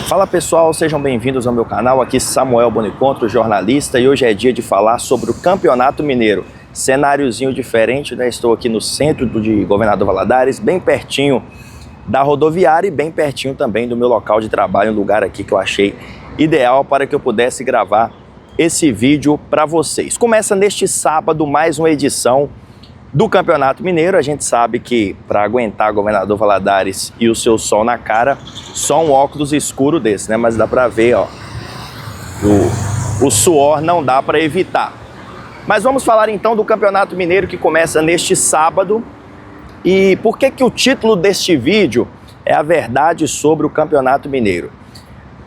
Fala pessoal, sejam bem-vindos ao meu canal, aqui Samuel Bonicontro, jornalista, e hoje é dia de falar sobre o Campeonato Mineiro. Cenáriozinho diferente, né? Estou aqui no centro de Governador Valadares, bem pertinho da rodoviária e bem pertinho também do meu local de trabalho, um lugar aqui que eu achei ideal para que eu pudesse gravar esse vídeo para vocês. Começa neste sábado mais uma edição do Campeonato Mineiro. A gente sabe que para aguentar Governador Valadares e o seu sol na cara, só um óculos escuro desse, né? Mas dá para ver, ó, o suor não dá para evitar. Mas vamos falar então do Campeonato Mineiro que começa neste sábado. E por que que o título deste vídeo é a verdade sobre o Campeonato Mineiro?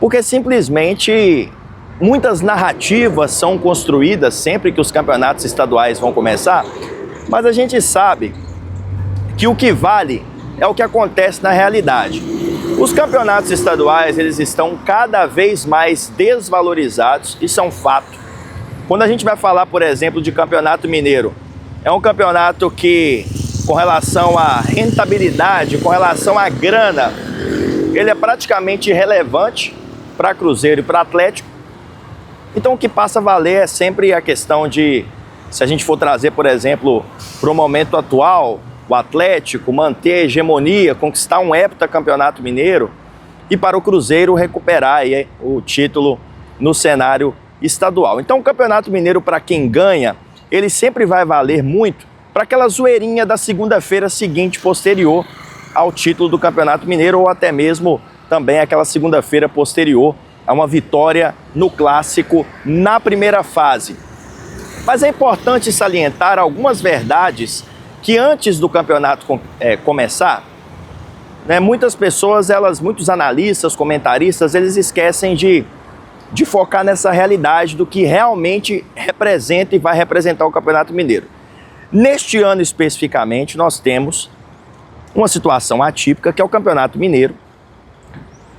Porque simplesmente muitas narrativas são construídas sempre que os campeonatos estaduais vão começar, mas a gente sabe que o que vale é o que acontece na realidade. Os campeonatos estaduais, eles estão cada vez mais desvalorizados, isso é um fato. Quando a gente vai falar, por exemplo, de Campeonato Mineiro, é um campeonato que, com relação à rentabilidade, com relação à grana, ele é praticamente irrelevante para Cruzeiro e para Atlético. Então o que passa a valer é sempre a questão de, se a gente for trazer, por exemplo, para o momento atual, o Atlético manter a hegemonia, conquistar um heptacampeonato mineiro, e para o Cruzeiro recuperar aí o título no cenário estadual. Então o Campeonato Mineiro, para quem ganha, ele sempre vai valer muito para aquela zoeirinha da segunda-feira seguinte, posterior ao título do Campeonato Mineiro, ou até mesmo também aquela segunda-feira posterior a uma vitória no Clássico na primeira fase. Mas é importante salientar algumas verdades que antes do campeonato começar, né, muitas pessoas, muitos analistas, comentaristas, eles esquecem de focar nessa realidade do que realmente representa e vai representar o Campeonato Mineiro. Neste ano especificamente, nós temos uma situação atípica, que é o Campeonato Mineiro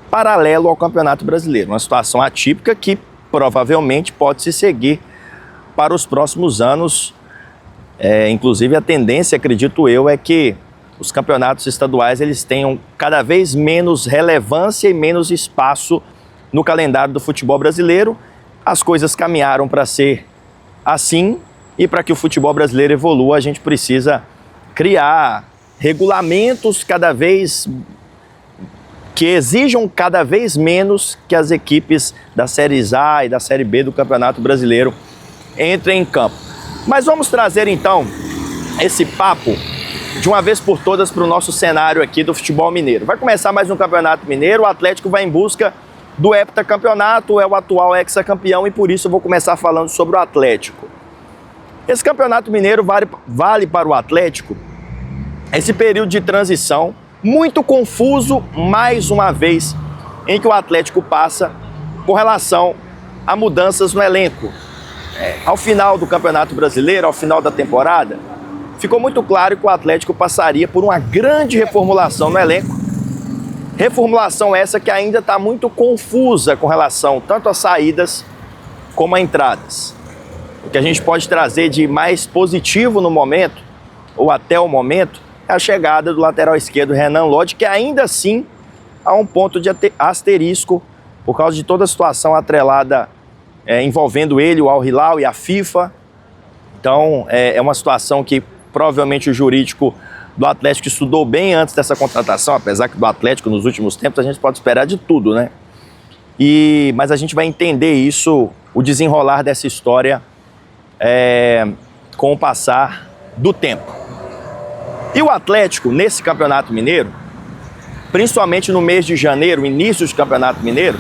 paralelo ao Campeonato Brasileiro. Uma situação atípica que provavelmente pode se seguir para os próximos anos. Inclusive a tendência, acredito eu, é que os campeonatos estaduais eles tenham cada vez menos relevância e menos espaço no calendário do futebol brasileiro. As coisas caminharam para ser assim, e para que o futebol brasileiro evolua, a gente precisa criar regulamentos que exijam cada vez menos que as equipes da Série A e da Série B do Campeonato Brasileiro entrem em campo. Mas vamos trazer então esse papo de uma vez por todas para o nosso cenário aqui do futebol mineiro. Vai começar mais um Campeonato Mineiro, o Atlético vai em busca do heptacampeonato, é o atual hexacampeão, e por isso eu vou começar falando sobre o Atlético. Esse Campeonato Mineiro vale para o Atlético esse período de transição muito confuso, mais uma vez, em que o Atlético passa com relação a mudanças no elenco. Ao final do Campeonato Brasileiro, ao final da temporada, ficou muito claro que o Atlético passaria por uma grande reformulação no elenco. Reformulação essa que ainda está muito confusa com relação tanto às saídas como a entradas. O que a gente pode trazer de mais positivo no momento, ou até o momento, é a chegada do lateral esquerdo Renan Lodge, que ainda assim há um ponto de asterisco por causa de toda a situação atrelada envolvendo ele, o Al Hilal e a FIFA. Então é uma situação que provavelmente o jurídico do Atlético estudou bem antes dessa contratação, apesar que do Atlético nos últimos tempos a gente pode esperar de tudo, né? Mas a gente vai entender isso, o desenrolar dessa história com o passar do tempo. E o Atlético, nesse Campeonato Mineiro, principalmente no mês de janeiro, início do Campeonato Mineiro,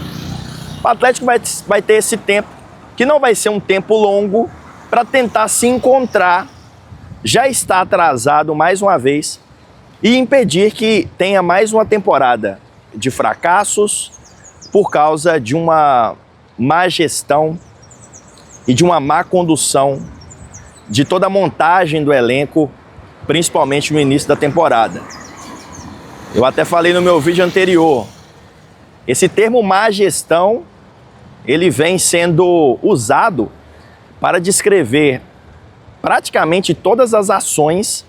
o Atlético vai ter esse tempo, que não vai ser um tempo longo, para tentar se encontrar, já está atrasado mais uma vez, e impedir que tenha mais uma temporada de fracassos por causa de uma má gestão e de uma má condução de toda a montagem do elenco, principalmente no início da temporada. Eu até falei no meu vídeo anterior, esse termo má gestão, ele vem sendo usado para descrever praticamente todas as ações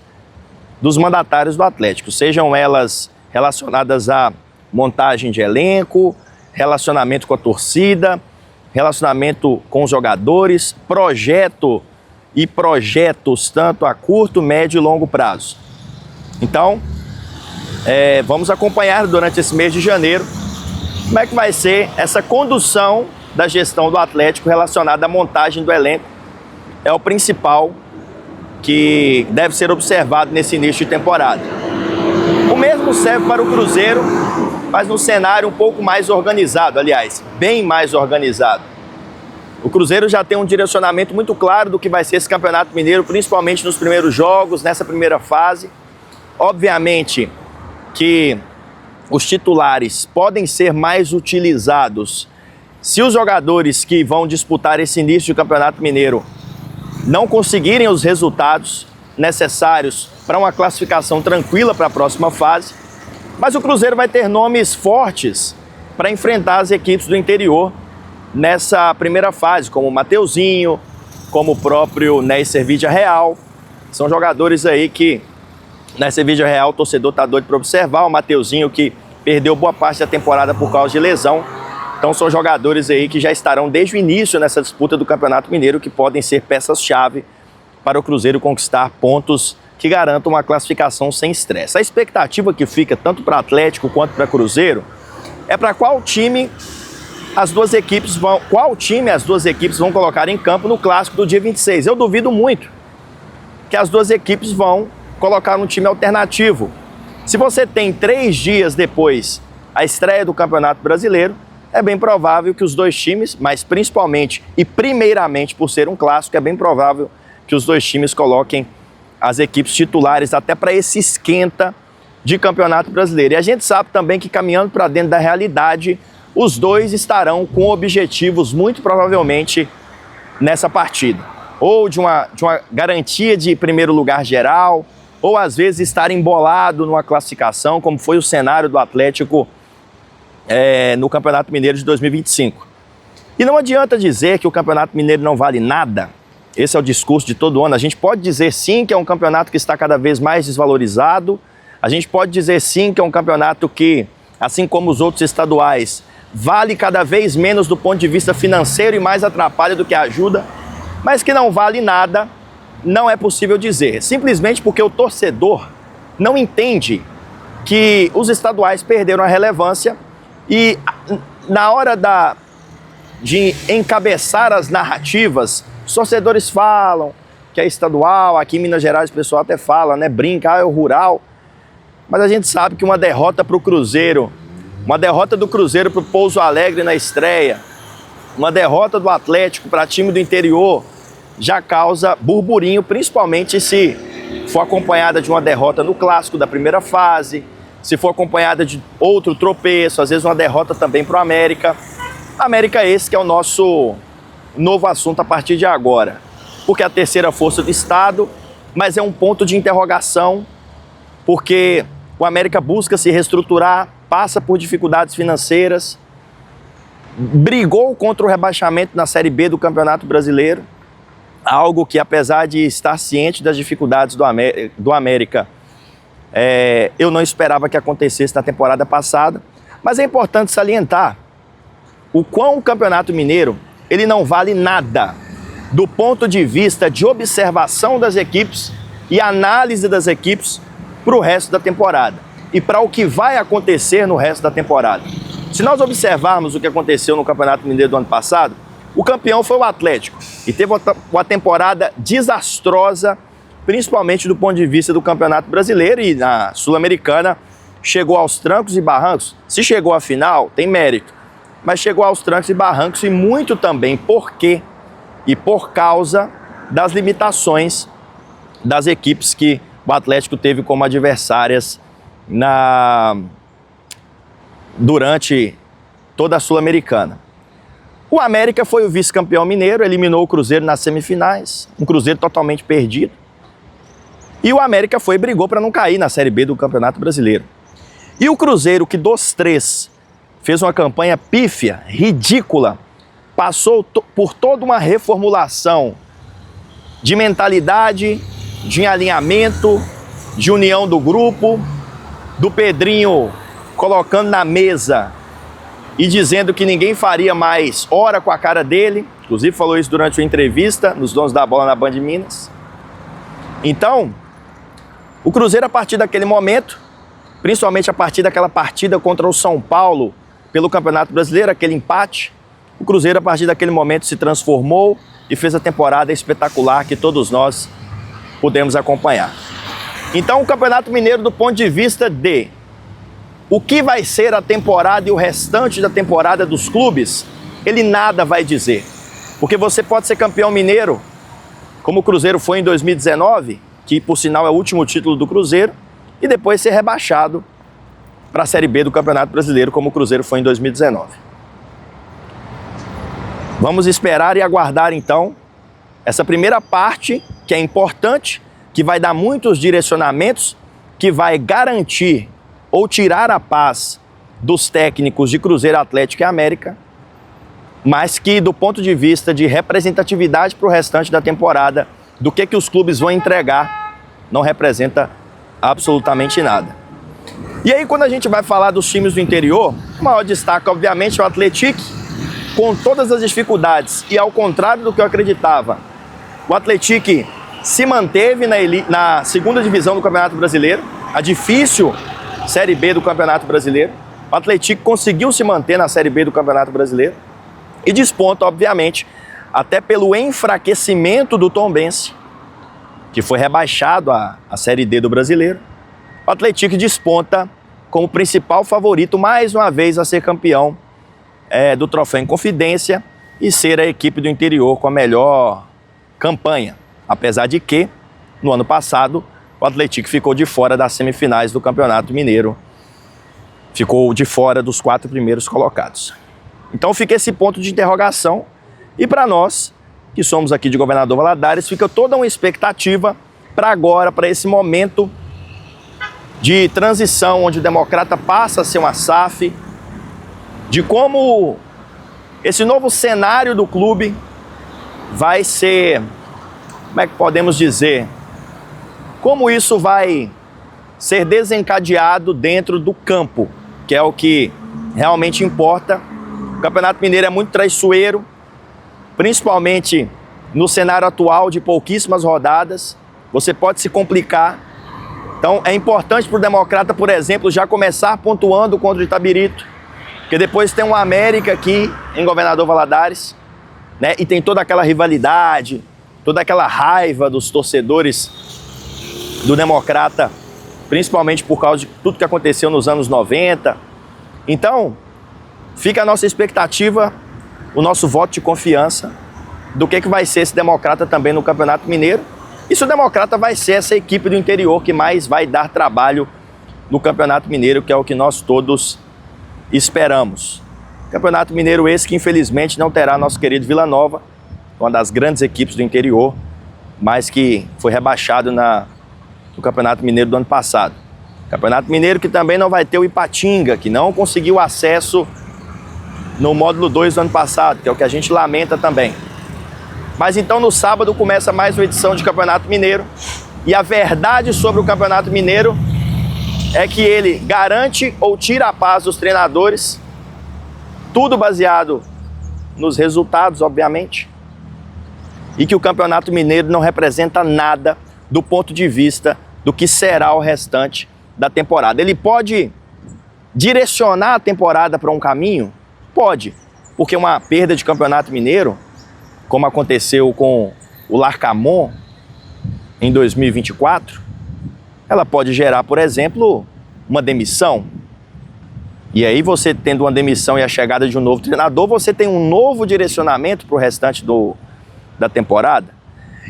dos mandatários do Atlético, sejam elas relacionadas à montagem de elenco, relacionamento com a torcida, relacionamento com os jogadores, projeto e projetos tanto a curto, médio e longo prazo. Então, vamos acompanhar durante esse mês de janeiro como é que vai ser essa condução da gestão do Atlético relacionada à montagem do elenco. É o principal que deve ser observado nesse início de temporada. O mesmo serve para o Cruzeiro, mas num cenário um pouco mais organizado, aliás, bem mais organizado. O Cruzeiro já tem um direcionamento muito claro do que vai ser esse Campeonato Mineiro, principalmente nos primeiros jogos, nessa primeira fase. Obviamente que os titulares podem ser mais utilizados se os jogadores que vão disputar esse início de Campeonato Mineiro não conseguirem os resultados necessários para uma classificação tranquila para a próxima fase. Mas o Cruzeiro vai ter nomes fortes para enfrentar as equipes do interior nessa primeira fase, como o Mateuzinho, como o próprio Neisser Vidia Real. São jogadores aí que Neisser Vidia Real o torcedor está doido para observar. O Mateuzinho que perdeu boa parte da temporada por causa de lesão. Então são jogadores aí que já estarão desde o início nessa disputa do Campeonato Mineiro, que podem ser peças-chave para o Cruzeiro conquistar pontos que garantam uma classificação sem estresse. A expectativa que fica tanto para Atlético quanto para Cruzeiro é para qual time as duas equipes vão colocar em campo no clássico do dia 26. Eu duvido muito que as duas equipes vão colocar um time alternativo. Se você tem 3 dias depois a estreia do Campeonato Brasileiro, é bem provável que os dois times, mas principalmente e primeiramente por ser um clássico, é bem provável que os dois times coloquem as equipes titulares até para esse esquenta de Campeonato Brasileiro. E a gente sabe também que, caminhando para dentro da realidade, os dois estarão com objetivos muito provavelmente nessa partida. Ou de uma garantia de primeiro lugar geral, ou às vezes estar embolado numa classificação, como foi o cenário do Atlético no Campeonato Mineiro de 2025. E não adianta dizer que o Campeonato Mineiro não vale nada. Esse é o discurso de todo ano. A gente pode dizer sim que é um campeonato que está cada vez mais desvalorizado. A gente pode dizer sim que é um campeonato que, assim como os outros estaduais, vale cada vez menos do ponto de vista financeiro e mais atrapalha do que ajuda. Mas que não vale nada, não é possível dizer. Simplesmente porque o torcedor não entende que os estaduais perderam a relevância e na hora de encabeçar as narrativas, os torcedores falam que é estadual, aqui em Minas Gerais o pessoal até fala, né, brinca, é o rural. Mas a gente sabe que uma derrota para o Cruzeiro, uma derrota do Cruzeiro para o Pouso Alegre na estreia, uma derrota do Atlético para time do interior, já causa burburinho, principalmente se for acompanhada de uma derrota no clássico da primeira fase, se for acompanhada de outro tropeço, às vezes uma derrota também para o América. América esse que é o nosso novo assunto a partir de agora, porque é a terceira força do estado, mas é um ponto de interrogação, porque o América busca se reestruturar, passa por dificuldades financeiras, brigou contra o rebaixamento na Série B do Campeonato Brasileiro, algo que, apesar de estar ciente das dificuldades do América, eu não esperava que acontecesse na temporada passada. Mas é importante salientar o quão o Campeonato Mineiro ele não vale nada do ponto de vista de observação das equipes e análise das equipes para o resto da temporada e para o que vai acontecer no resto da temporada. Se nós observarmos o que aconteceu no Campeonato Mineiro do ano passado, o campeão foi o Atlético e teve uma temporada desastrosa, principalmente do ponto de vista do Campeonato Brasileiro, e na Sul-Americana chegou aos trancos e barrancos. Se chegou à final, tem mérito, mas chegou aos trancos e barrancos e muito também porque e por causa das limitações das equipes que o Atlético teve como adversárias durante toda a Sul-Americana. O América foi o vice-campeão mineiro, eliminou o Cruzeiro nas semifinais, um Cruzeiro totalmente perdido. E o América foi e brigou para não cair na Série B do Campeonato Brasileiro. E o Cruzeiro, que dos três fez uma campanha pífia, ridícula, passou por toda uma reformulação de mentalidade, de alinhamento, de união do grupo, do Pedrinho colocando na mesa e dizendo que ninguém faria mais hora com a cara dele. Inclusive falou isso durante uma entrevista nos Donos da Bola na Band de Minas. Então, o Cruzeiro, a partir daquele momento, principalmente a partir daquela partida contra o São Paulo pelo Campeonato Brasileiro, aquele empate, o Cruzeiro, a partir daquele momento, se transformou e fez a temporada espetacular que todos nós pudemos acompanhar. Então, o Campeonato Mineiro, do ponto de vista de o que vai ser a temporada e o restante da temporada dos clubes, ele nada vai dizer. Porque você pode ser campeão mineiro, como o Cruzeiro foi em 2019, que por sinal é o último título do Cruzeiro, e depois ser rebaixado para a Série B do Campeonato Brasileiro, como o Cruzeiro foi em 2019. Vamos esperar e aguardar então essa primeira parte, que é importante, que vai dar muitos direcionamentos, que vai garantir ou tirar a paz dos técnicos de Cruzeiro, Atlético e América, mas que do ponto de vista de representatividade para o restante da temporada, do que os clubes vão entregar, não representa absolutamente nada. E aí, quando a gente vai falar dos times do interior, o maior destaque, obviamente, é o Atlético, com todas as dificuldades, e ao contrário do que eu acreditava, o Atlético se manteve na segunda divisão do Campeonato Brasileiro, a difícil Série B do Campeonato Brasileiro. O Atlético conseguiu se manter na Série B do Campeonato Brasileiro e desponta, obviamente, até pelo enfraquecimento do Tombense, que foi rebaixado à Série D do Brasileiro. O Atlético desponta como principal favorito, mais uma vez, a ser campeão do Troféu Inconfidência e ser a equipe do interior com a melhor campanha. Apesar de que, no ano passado, o Atlético ficou de fora das semifinais do Campeonato Mineiro. Ficou de fora dos 4 primeiros colocados. Então fica esse ponto de interrogação. E para nós, que somos aqui de Governador Valadares, fica toda uma expectativa para agora, para esse momento de transição, onde o Democrata passa a ser uma SAF, de como esse novo cenário do clube vai ser, como é que podemos dizer, como isso vai ser desencadeado dentro do campo, que é o que realmente importa. O Campeonato Mineiro é muito traiçoeiro, principalmente no cenário atual de pouquíssimas rodadas. Você pode se complicar. Então é importante para o Democrata, por exemplo, já começar pontuando contra o Itabirito, porque depois tem um América aqui em Governador Valadares, né? E tem toda aquela rivalidade, toda aquela raiva dos torcedores do Democrata, principalmente por causa de tudo que aconteceu nos anos 90. Então, fica a nossa expectativa, o nosso voto de confiança do que vai ser esse Democrata também no Campeonato Mineiro. E se o Democrata vai ser essa equipe do interior que mais vai dar trabalho no Campeonato Mineiro, que é o que nós todos esperamos. Campeonato Mineiro esse que infelizmente não terá nosso querido Vila Nova, uma das grandes equipes do interior, mas que foi rebaixado no Campeonato Mineiro do ano passado. Campeonato Mineiro que também não vai ter o Ipatinga, que não conseguiu acesso no módulo 2 do ano passado, que é o que a gente lamenta também. Mas então no sábado começa mais uma edição de Campeonato Mineiro, e a verdade sobre o Campeonato Mineiro é que ele garante ou tira a paz dos treinadores, tudo baseado nos resultados, obviamente, e que o Campeonato Mineiro não representa nada do ponto de vista do que será o restante da temporada. Ele pode direcionar a temporada para um caminho? Pode, porque uma perda de Campeonato Mineiro, como aconteceu com o Larcamon em 2024, ela pode gerar, por exemplo, uma demissão. E aí você tendo uma demissão e a chegada de um novo treinador, você tem um novo direcionamento para o restante da temporada.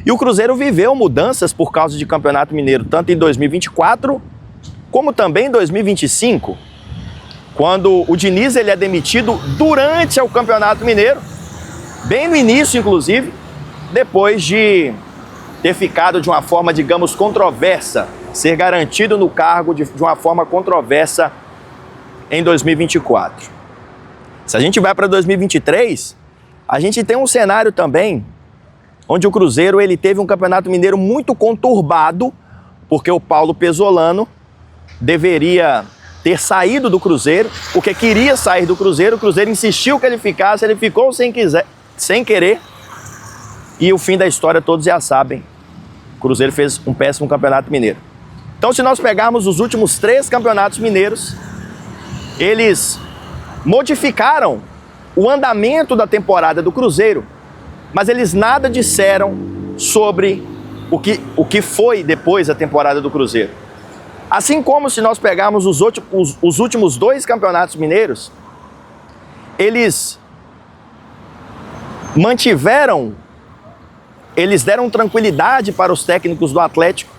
E o Cruzeiro viveu mudanças por causa de Campeonato Mineiro, tanto em 2024, como também em 2025, quando o Diniz ele é demitido durante o Campeonato Mineiro, bem no início, inclusive, depois de ter ficado de uma forma, digamos, controversa, ser garantido no cargo de uma forma controversa em 2024. Se a gente vai para 2023, a gente tem um cenário também onde o Cruzeiro ele teve um Campeonato Mineiro muito conturbado, porque o Paulo Pesolano deveria ter saído do Cruzeiro, porque queria sair do Cruzeiro, o Cruzeiro insistiu que ele ficasse, ele ficou sem querer, e o fim da história todos já sabem. O Cruzeiro fez um péssimo campeonato mineiro. Então, se nós pegarmos os últimos 3 campeonatos mineiros, eles modificaram o andamento da temporada do Cruzeiro, mas eles nada disseram sobre o que foi depois da temporada do Cruzeiro. Assim como se nós pegarmos os últimos 2 campeonatos mineiros, eles deram tranquilidade para os técnicos do Atlético,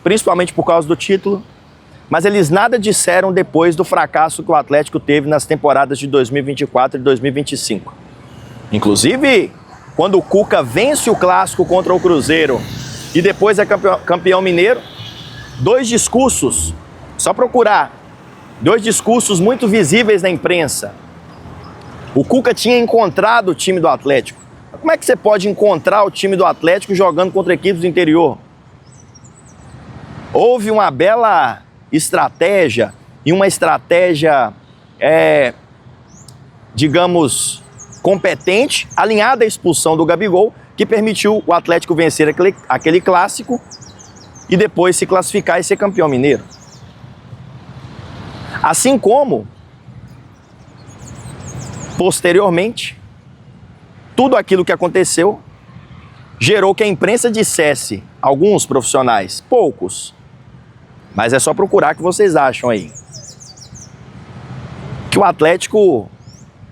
principalmente por causa do título, mas eles nada disseram depois do fracasso que o Atlético teve nas temporadas de 2024 e 2025. Inclusive, quando o Cuca vence o clássico contra o Cruzeiro e depois é campeão mineiro, 2 discursos, só procurar, 2 discursos muito visíveis na imprensa. O Cuca tinha encontrado o time do Atlético. Como é que você pode encontrar o time do Atlético jogando contra equipes do interior? Houve uma bela estratégia, e uma estratégia, digamos, competente, alinhada à expulsão do Gabigol, que permitiu o Atlético vencer aquele clássico e depois se classificar e ser campeão mineiro. Assim como, posteriormente, tudo aquilo que aconteceu gerou que a imprensa dissesse, alguns profissionais, poucos, mas é só procurar que vocês acham aí, que o Atlético,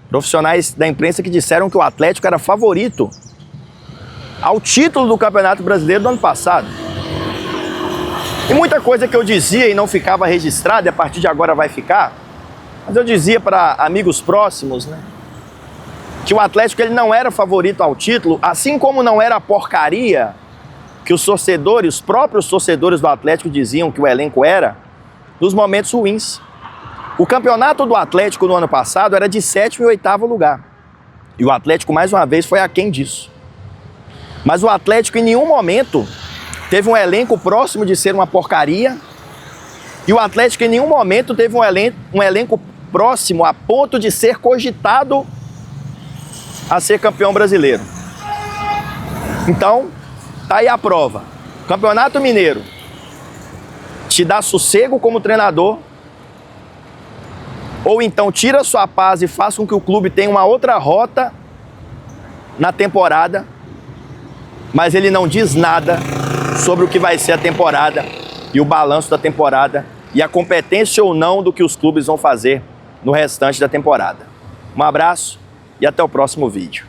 profissionais da imprensa que disseram que o Atlético era favorito ao título do Campeonato Brasileiro do ano passado. E muita coisa que eu dizia e não ficava registrada, e a partir de agora vai ficar, mas eu dizia para amigos próximos, né, que o Atlético ele não era favorito ao título, assim como não era a porcaria que os torcedores, os próprios torcedores do Atlético diziam que o elenco era, nos momentos ruins. O campeonato do Atlético no ano passado era de 7º e 8º lugar. E o Atlético, mais uma vez, foi aquém disso. Mas o Atlético, em nenhum momento, teve um elenco próximo de ser uma porcaria. E o Atlético, em nenhum momento, teve um elenco próximo a ponto de ser cogitado a ser campeão brasileiro. Então, tá aí a prova. Campeonato Mineiro te dá sossego como treinador, ou então tira sua paz e faça com que o clube tenha uma outra rota na temporada, mas ele não diz nada sobre o que vai ser a temporada e o balanço da temporada e a competência ou não do que os clubes vão fazer no restante da temporada. Um abraço e até o próximo vídeo.